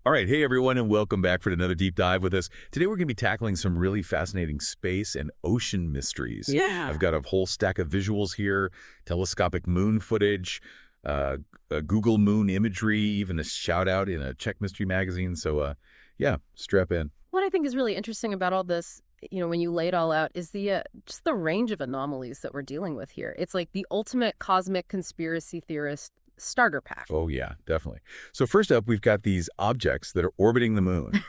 All right, hey everyone, and welcome back for another deep dive with us. Today we're going to be tackling some really fascinating space and ocean mysteries. Yeah. I've got a whole stack of visuals here, telescopic moon footage, Google moon imagery, even a shout out in a Czech mystery magazine. So, yeah, strap in. What I think is really interesting about all this, when you lay it all out, is the just the range of anomalies that we're dealing with here. It's like the ultimate cosmic conspiracy theorist starter pack. Oh, yeah, definitely. So first up, we've got these objects that are orbiting the moon.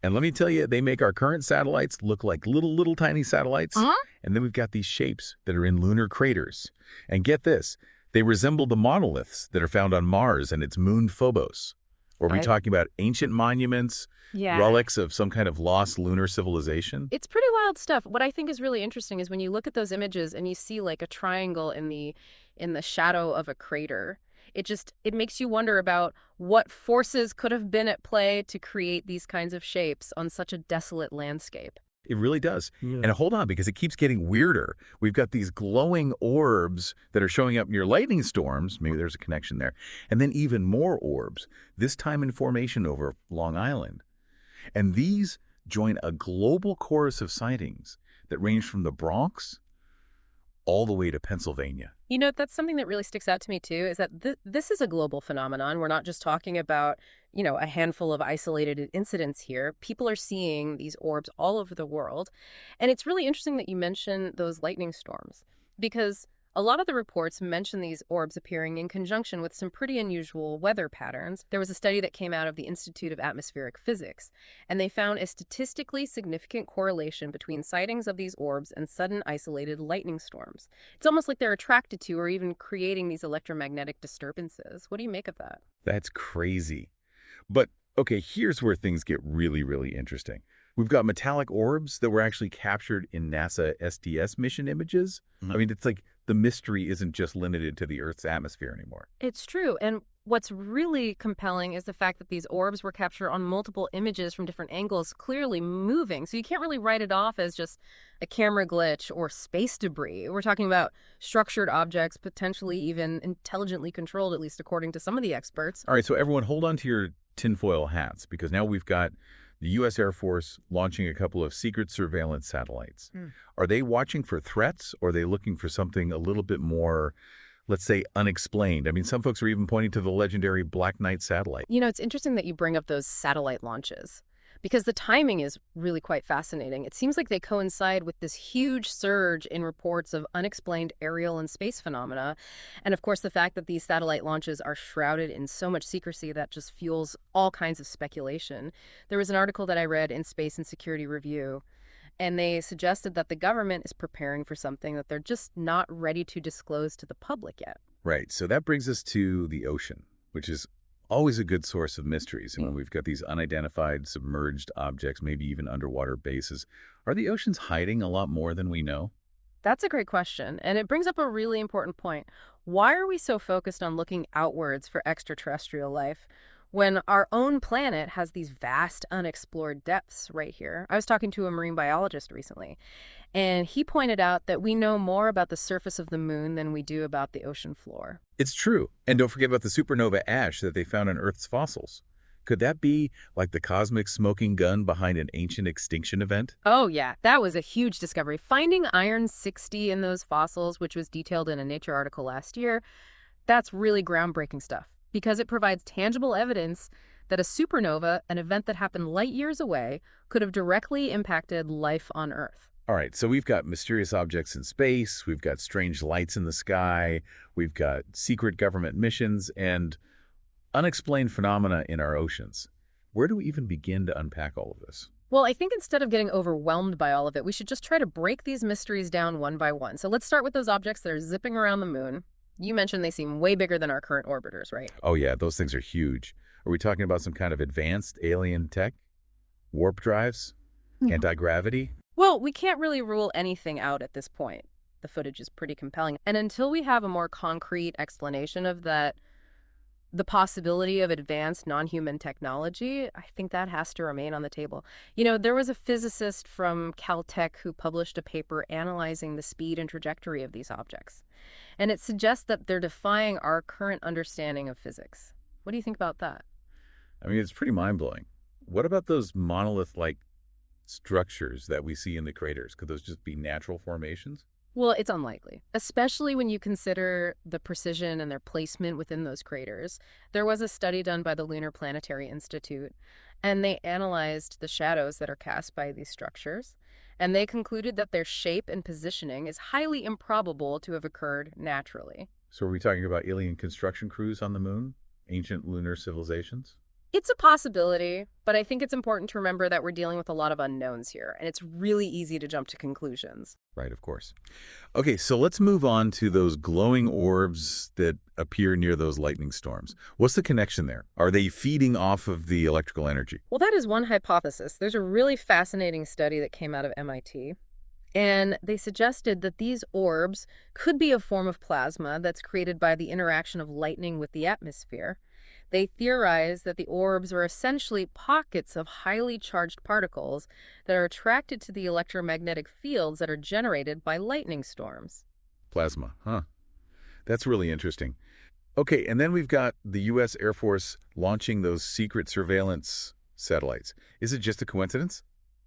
And let me tell you, they make our current satellites look like little tiny satellites. Uh-huh. And then we've got these shapes that are in lunar craters. And get this, they resemble the monoliths that are found on Mars and its moon Phobos. Or are we Okay. talking about ancient monuments, Yeah. relics of some kind of lost lunar civilization? It's pretty wild stuff. What I think is really interesting is when you look at those images and you see like a triangle in the shadow of a crater. It makes you wonder about what forces could have been at play to create these kinds of shapes on such a desolate landscape. It really does. Yeah. And hold on, because it keeps getting weirder. We've got these glowing orbs that are showing up near lightning storms. Maybe there's a connection there. And then even more orbs, this time in formation over Long Island. And these join a global chorus of sightings that range from the Bronx all the way to Pennsylvania. That's something that really sticks out to me, too, is that this is a global phenomenon. We're not just talking about, a handful of isolated incidents here. People are seeing these orbs all over the world. And it's really interesting that you mention those lightning storms, because a lot of the reports mention these orbs appearing in conjunction with some pretty unusual weather patterns. There was a study that came out of the Institute of Atmospheric Physics, and they found a statistically significant correlation between sightings of these orbs and sudden isolated lightning storms. It's almost like they're attracted to or even creating these electromagnetic disturbances. What do you make of that? That's crazy. But, okay, here's where things get really interesting. We've got metallic orbs that were actually captured in NASA SDS mission images. I mean, it's like the mystery isn't just limited to the Earth's atmosphere anymore. It's true. And what's really compelling is the fact that these orbs were captured on multiple images from different angles, clearly moving. So you can't really write it off as just a camera glitch or space debris. We're talking about structured objects, potentially even intelligently controlled, at least according to some of the experts. All right, so everyone hold on to your tinfoil hats, because now we've got the U.S. Air Force launching a couple of secret surveillance satellites. Are they watching for threats, or are they looking for something a little bit more, let's say, unexplained? I mean, some folks are even pointing to the legendary Black Knight satellite. It's interesting that you bring up those satellite launches because the timing is really quite fascinating. It seems like they coincide with this huge surge in reports of unexplained aerial and space phenomena. And of course, the fact that these satellite launches are shrouded in so much secrecy that just fuels all kinds of speculation. There was an article that I read in Space and Security Review, and they suggested that the government is preparing for something that they're just not ready to disclose to the public yet. Right, so that brings us to the ocean, which is always a good source of mysteries. And when we've got these unidentified submerged objects, maybe even underwater bases, are the oceans hiding a lot more than we know? That's a great question, and it brings up a really important point. Why are we so focused on looking outwards for extraterrestrial life when our own planet has these vast unexplored depths right here? I was talking to a marine biologist recently, and he pointed out that we know more about the surface of the moon than we do about the ocean floor. It's true. And don't forget about the supernova ash that they found in Earth's fossils. Could that be like the cosmic smoking gun behind an ancient extinction event? Oh, yeah, that was a huge discovery. Finding iron-60 in those fossils, which was detailed in a Nature article last year, that's really groundbreaking stuff because it provides tangible evidence that a supernova, an event that happened light years away, could have directly impacted life on Earth. All right, so we've got mysterious objects in space, we've got strange lights in the sky, we've got secret government missions, and unexplained phenomena in our oceans. Where do we even begin to unpack all of this? Well, I think instead of getting overwhelmed by all of it, we should just try to break these mysteries down one by one. So let's start with those objects that are zipping around the moon. You mentioned they seem way bigger than our current orbiters, right? Oh yeah, those things are huge. Are we talking about some kind of advanced alien tech? Warp drives? Anti-gravity? Well, we can't really rule anything out at this point. The footage is pretty compelling. And until we have a more concrete explanation of that, the possibility of advanced non-human technology, I think that has to remain on the table. There was a physicist from Caltech who published a paper analyzing the speed and trajectory of these objects. And it suggests that they're defying our current understanding of physics. What do you think about that? I mean, it's pretty mind-blowing. What about those monolith-like structures that we see in the craters? Could those just be natural formations? Well, it's unlikely, especially when you consider the precision and their placement within those craters. There was a study done by the Lunar Planetary Institute, and they analyzed the shadows that are cast by these structures, and they concluded that their shape and positioning is highly improbable to have occurred naturally. So are we talking about alien construction crews on the moon? Ancient lunar civilizations? It's a possibility, but I think it's important to remember that we're dealing with a lot of unknowns here, and it's really easy to jump to conclusions. Right, of course. Okay, so let's move on to those glowing orbs that appear near those lightning storms. What's the connection there? Are they feeding off of the electrical energy? Well, that is one hypothesis. There's a really fascinating study that came out of MIT, and they suggested that these orbs could be a form of plasma that's created by the interaction of lightning with the atmosphere. They theorize that the orbs are essentially pockets of highly charged particles that are attracted to the electromagnetic fields that are generated by lightning storms. Plasma, huh? That's really interesting. Okay, and then we've got the U.S. Air Force launching those secret surveillance satellites. Is it just a coincidence?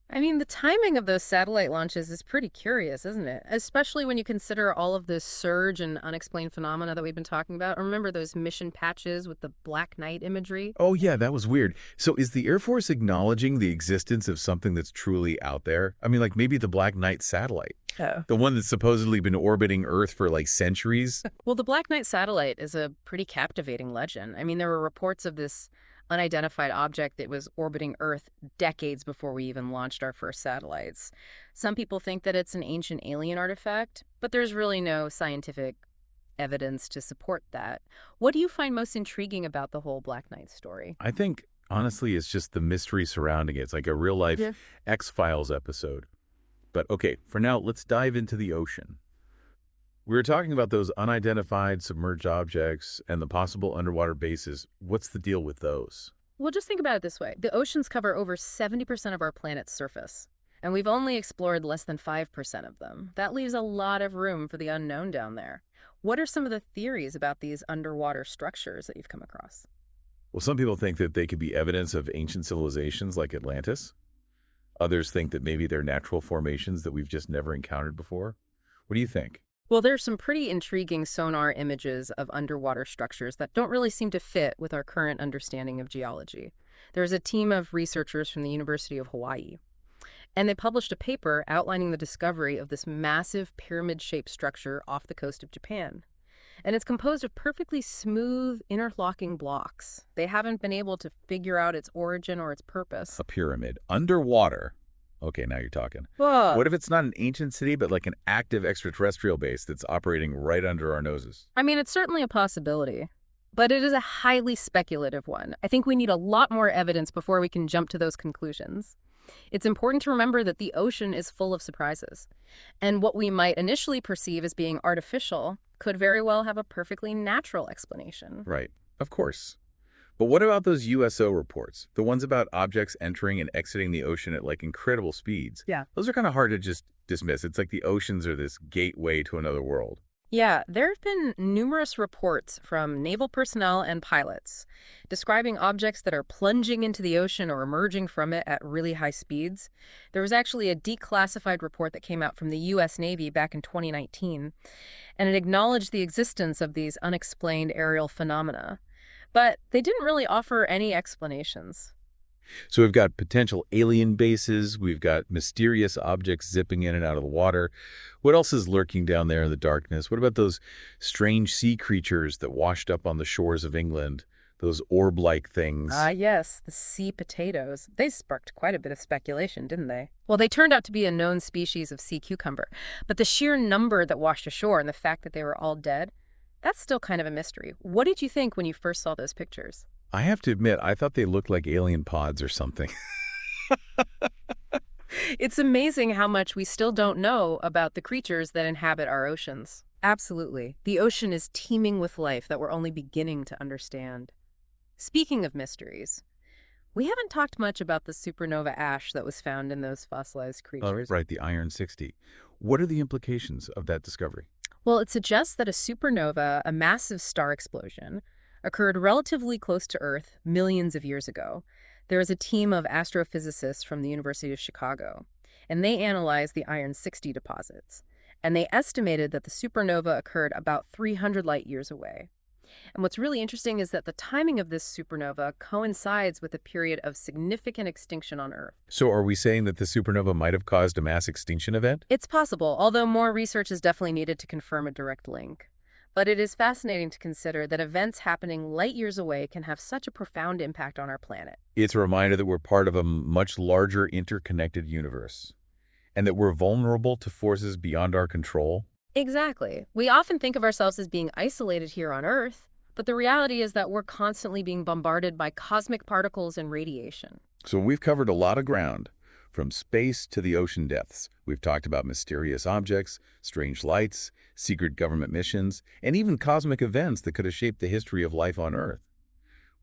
I mean, the timing of those satellite launches is pretty curious, isn't it? Especially when you consider all of the surge and unexplained phenomena that we've been talking about. Remember those mission patches with the black knight imagery? Oh, yeah, that was weird. So is the Air Force acknowledging the existence of something that's truly out there? I mean, like maybe the Black Knight satellite, Oh. the one that's supposedly been orbiting Earth for like centuries? Well, the Black Knight satellite is a pretty captivating legend. I mean, there were reports of this unidentified object that was orbiting Earth decades before we even launched our first satellites. Some people think that it's an ancient alien artifact, but there's really no scientific evidence to support that. What do you find most intriguing about the whole Black Knight story? I think, honestly, it's just the mystery surrounding it. It's like a real-life Yeah. X-Files episode. But okay, for now, let's dive into the ocean. We were talking about those unidentified submerged objects and the possible underwater bases. What's the deal with those? Well, just think about it this way. The oceans cover over 70% of our planet's surface, and we've only explored less than 5% of them. That leaves a lot of room for the unknown down there. What are some of the theories about these underwater structures that you've come across? Well, some people think that they could be evidence of ancient civilizations like Atlantis. Others think that maybe they're natural formations that we've just never encountered before. What do you think? Well, there's some pretty intriguing sonar images of underwater structures that don't really seem to fit with our current understanding of geology. There's a team of researchers from the University of Hawaii, and they published a paper outlining the discovery of this massive pyramid-shaped structure off the coast of Japan. And it's composed of perfectly smooth, interlocking blocks. They haven't been able to figure out its origin or its purpose. A pyramid underwater. Okay, now you're talking. Whoa. What if it's not an ancient city, but like an active extraterrestrial base that's operating right under our noses? I mean, it's certainly a possibility, but it is a highly speculative one. I think we need a lot more evidence before we can jump to those conclusions. It's important to remember that the ocean is full of surprises, and what we might initially perceive as being artificial could very well have a perfectly natural explanation. Right, of course. But what about those USO reports? The ones about objects entering and exiting the ocean at like incredible speeds. Yeah. Those are kind of hard to just dismiss. It's like the oceans are this gateway to another world. Yeah, there have been numerous reports from naval personnel and pilots describing objects that are plunging into the ocean or emerging from it at really high speeds. There was actually a declassified report that came out from the U.S. Navy back in 2019, and it acknowledged the existence of these unexplained aerial phenomena. But they didn't really offer any explanations. So we've got potential alien bases. We've got mysterious objects zipping in and out of the water. What else is lurking down there in the darkness? What about those strange sea creatures that washed up on the shores of England? Those orb-like things. Ah, yes, the sea potatoes. They sparked quite a bit of speculation, didn't they? Well, they turned out to be a known species of sea cucumber, but the sheer number that washed ashore and the fact that they were all dead, that's still kind of a mystery. What did you think when you first saw those pictures? I have to admit, I thought they looked like alien pods or something. It's amazing how much we still don't know about the creatures that inhabit our oceans. Absolutely. The ocean is teeming with life that we're only beginning to understand. Speaking of mysteries, we haven't talked much about the supernova ash that was found in those fossilized creatures. Right, the Iron 60. What are the implications of that discovery? Well, it suggests that a supernova, a massive star explosion, occurred relatively close to Earth millions of years ago. There is a team of astrophysicists from the University of Chicago, and they analyzed the iron-60 deposits. And they estimated that the supernova occurred about 300 light years away. And what's really interesting is that the timing of this supernova coincides with a period of significant extinction on Earth. So are we saying that the supernova might have caused a mass extinction event? It's possible, although more research is definitely needed to confirm a direct link. But it is fascinating to consider that events happening light years away can have such a profound impact on our planet. It's a reminder that we're part of a much larger interconnected universe, and that we're vulnerable to forces beyond our control. Exactly. We often think of ourselves as being isolated here on Earth, but the reality is that we're constantly being bombarded by cosmic particles and radiation. So we've covered a lot of ground, from space to the ocean depths. We've talked about mysterious objects, strange lights, secret government missions, and even cosmic events that could have shaped the history of life on Earth.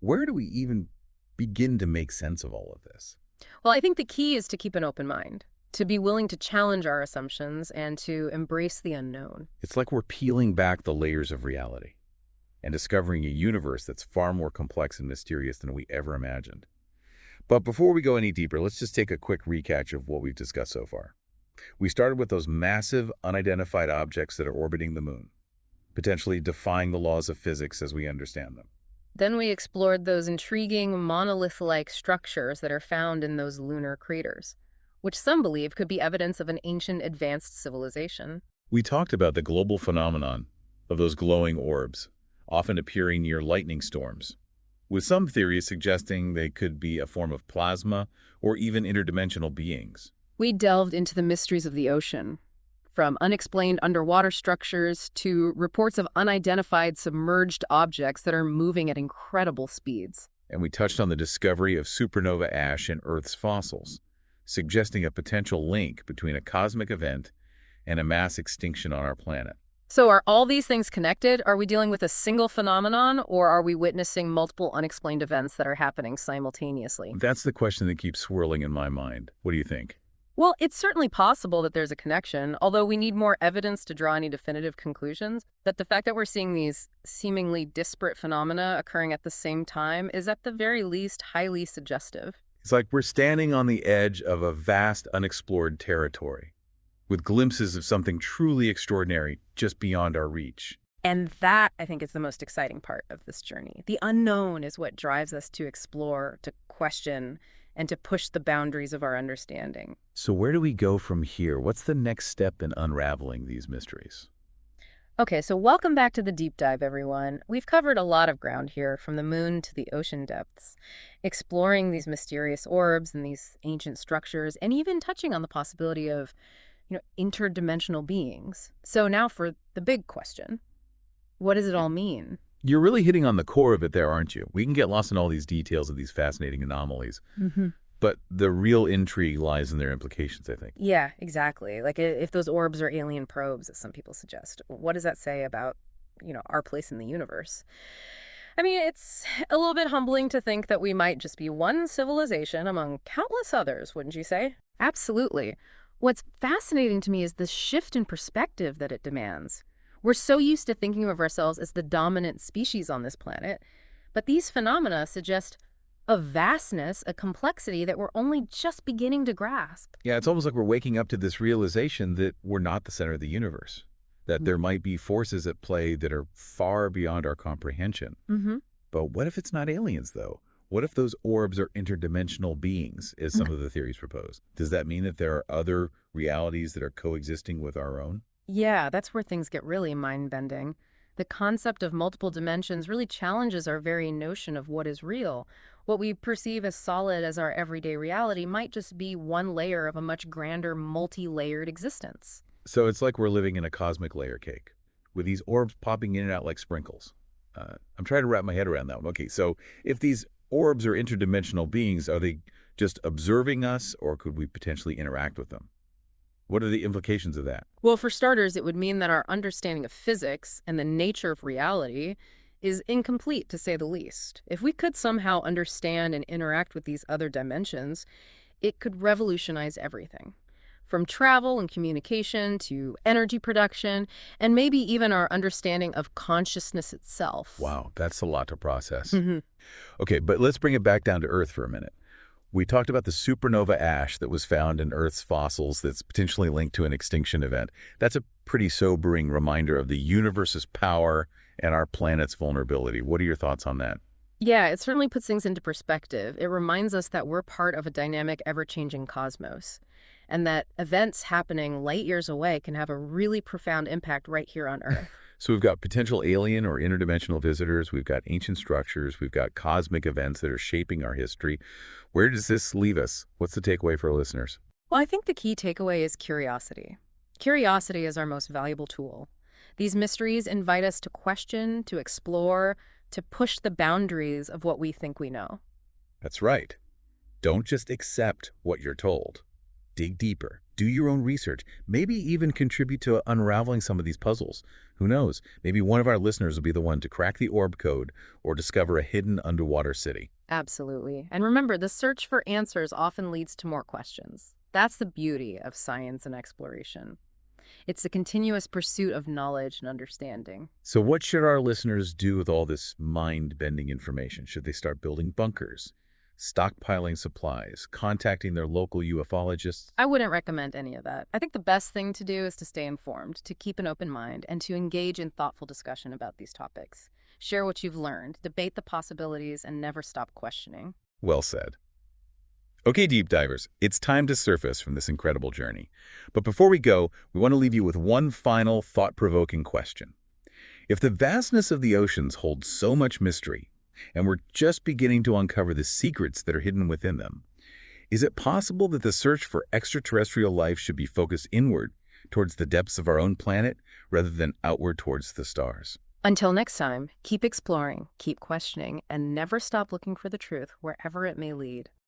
Where do we even begin to make sense of all of this? Well, I think the key is to keep an open mind, to be willing to challenge our assumptions and to embrace the unknown. It's like we're peeling back the layers of reality and discovering a universe that's far more complex and mysterious than we ever imagined. But before we go any deeper, let's just take a quick recap of what we've discussed so far. We started with those massive, unidentified objects that are orbiting the moon, potentially defying the laws of physics as we understand them. Then we explored those intriguing monolith-like structures that are found in those lunar craters, which some believe could be evidence of an ancient advanced civilization. We talked about the global phenomenon of those glowing orbs, often appearing near lightning storms, with some theories suggesting they could be a form of plasma or even interdimensional beings. We delved into the mysteries of the ocean, from unexplained underwater structures to reports of unidentified submerged objects that are moving at incredible speeds. And we touched on the discovery of supernova ash in Earth's fossils, suggesting a potential link between a cosmic event and a mass extinction on our planet. So are all these things connected? Are we dealing with a single phenomenon, or are we witnessing multiple unexplained events that are happening simultaneously? That's the question that keeps swirling in my mind. What do you think? Well, it's certainly possible that there's a connection, although we need more evidence to draw any definitive conclusions. But the fact that we're seeing these seemingly disparate phenomena occurring at the same time is at the very least highly suggestive. It's like we're standing on the edge of a vast, unexplored territory, with glimpses of something truly extraordinary just beyond our reach. And that, I think, is the most exciting part of this journey. The unknown is what drives us to explore, to question, and to push the boundaries of our understanding. So where do we go from here? What's the next step in unraveling these mysteries? Okay, so welcome back to the deep dive, everyone. We've covered a lot of ground here, from the moon to the ocean depths, exploring these mysterious orbs and these ancient structures, and even touching on the possibility of, interdimensional beings. So now for the big question. What does it all mean? You're really hitting on the core of it there, aren't you? We can get lost in all these details of these fascinating anomalies, but the real intrigue lies in their implications, I think. Yeah, exactly. Like if those orbs are alien probes, as some people suggest, what does that say about, our place in the universe? I mean, it's a little bit humbling to think that we might just be one civilization among countless others, wouldn't you say? Absolutely. What's fascinating to me is the shift in perspective that it demands. We're so used to thinking of ourselves as the dominant species on this planet, but these phenomena suggest a vastness, a complexity that we're only just beginning to grasp. Yeah, it's almost like we're waking up to this realization that we're not the center of the universe, that there might be forces at play that are far beyond our comprehension. But what if it's not aliens, though? What if those orbs are interdimensional beings, as some of the theories propose? Does that mean that there are other realities that are coexisting with our own? Yeah, that's where things get really mind-bending. The concept of multiple dimensions really challenges our very notion of what is real. What we perceive as solid as our everyday reality might just be one layer of a much grander, multi-layered existence. So it's like we're living in a cosmic layer cake, with these orbs popping in and out like sprinkles. I'm trying to wrap my head around that one. Okay, so if these orbs are interdimensional beings, are they just observing us, or could we potentially interact with them? What are the implications of that? Well, for starters, it would mean that our understanding of physics and the nature of reality is incomplete, to say the least. If we could somehow understand and interact with these other dimensions, it could revolutionize everything. from travel and communication to energy production, and maybe even our understanding of consciousness itself. Wow, that's a lot to process. Hmm. Okay, but let's bring it back down to Earth for a minute. We talked about the supernova ash that was found in Earth's fossils that's potentially linked to an extinction event. That's a pretty sobering reminder of the universe's power and our planet's vulnerability. What are your thoughts on that? Yeah, it certainly puts things into perspective. It reminds us that we're part of a dynamic, ever-changing cosmos, and that events happening light years away can have a really profound impact right here on Earth. So we've got potential alien or interdimensional visitors, we've got ancient structures, we've got cosmic events that are shaping our history. Where does this leave us? What's the takeaway for our listeners? Well, I think the key takeaway is curiosity. Curiosity is our most valuable tool. These mysteries invite us to question, to explore, to push the boundaries of what we think we know. That's right. Don't just accept what you're told. Dig deeper. Do your own research. Maybe even contribute to unraveling some of these puzzles. Who knows? Maybe one of our listeners will be the one to crack the orb code or discover a hidden underwater city. Absolutely. And remember, the search for answers often leads to more questions. That's the beauty of science and exploration. It's the continuous pursuit of knowledge and understanding. So what should our listeners do with all this mind-bending information? Should they start building bunkers, stockpiling supplies, contacting their local ufologists? I wouldn't recommend any of that. I think the best thing to do is to stay informed, to keep an open mind, and to engage in thoughtful discussion about these topics. Share what you've learned, debate the possibilities, and never stop questioning. Well said. Okay, deep divers, it's time to surface from this incredible journey. But before we go, we want to leave you with one final thought-provoking question. If the vastness of the oceans holds so much mystery, and we're just beginning to uncover the secrets that are hidden within them, is it possible that the search for extraterrestrial life should be focused inward, towards the depths of our own planet, rather than outward towards the stars? Until next time, keep exploring, keep questioning, and never stop looking for the truth wherever it may lead.